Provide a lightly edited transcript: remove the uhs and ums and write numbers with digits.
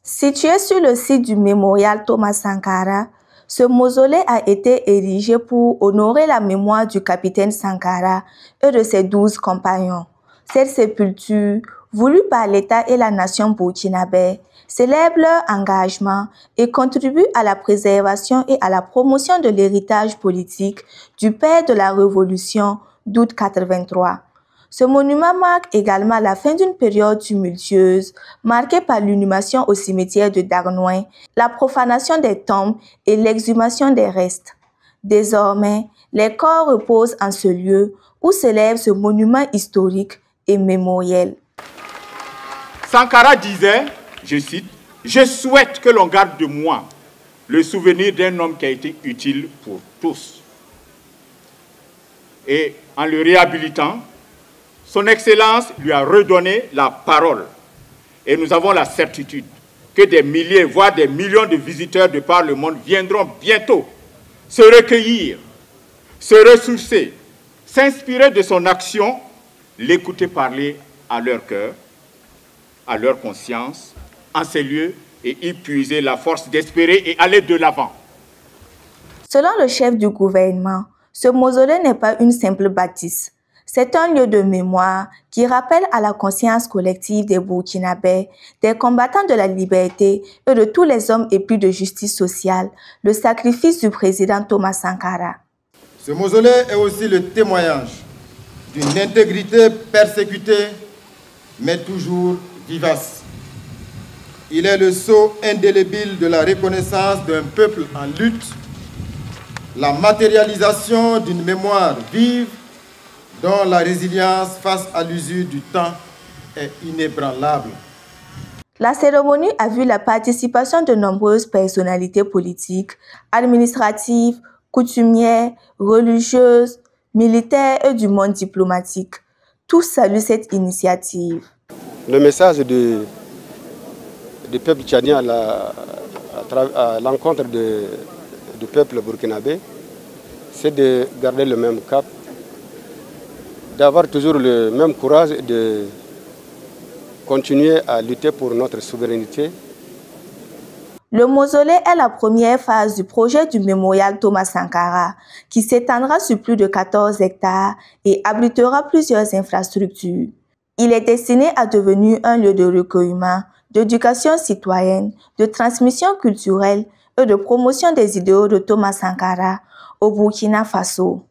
Situé sur le site du mémorial Thomas Sankara, ce mausolée a été érigé pour honorer la mémoire du capitaine Sankara et de ses 12 compagnons. Cette sépulture, voulue par l'État et la nation burkinabé, célèbre leur engagement et contribue à la préservation et à la promotion de l'héritage politique du père de la Révolution d'août 83. Ce monument marque également la fin d'une période tumultueuse, marquée par l'inhumation au cimetière de Darnoin, la profanation des tombes et l'exhumation des restes. Désormais, les corps reposent en ce lieu où s'élève ce monument historique et mémoriel. Sankara disait, je cite, « Je souhaite que l'on garde de moi le souvenir d'un homme qui a été utile pour tous. » Et en le réhabilitant, Son Excellence lui a redonné la parole. Et nous avons la certitude que des milliers, voire des millions de visiteurs de par le monde viendront bientôt se recueillir, se ressourcer, s'inspirer de son action, l'écouter parler à leur cœur, à leur conscience, en ces lieux, et y puiser la force d'espérer et aller de l'avant. Selon le chef du gouvernement, ce mausolée n'est pas une simple bâtisse. C'est un lieu de mémoire qui rappelle à la conscience collective des Burkinabés, des combattants de la liberté et de tous les hommes épris de justice sociale, le sacrifice du président Thomas Sankara. Ce mausolée est aussi le témoignage d'une intégrité persécutée, mais toujours vivace. Il est le sceau indélébile de la reconnaissance d'un peuple en lutte, la matérialisation d'une mémoire vive dont la résilience face à l'usure du temps est inébranlable. La cérémonie a vu la participation de nombreuses personnalités politiques, administratives, coutumières, religieuses, militaires et du monde diplomatique. Tous saluent cette initiative. Le message du peuple tchadien à l'encontre du peuple burkinabé, c'est de garder le même cap, d'avoir toujours le même courage et de continuer à lutter pour notre souveraineté. Le mausolée est la première phase du projet du mémorial Thomas Sankara, qui s'étendra sur plus de 14 hectares et abritera plusieurs infrastructures. Il est destiné à devenir un lieu de recueillement, d'éducation citoyenne, de transmission culturelle et de promotion des idéaux de Thomas Sankara au Burkina Faso.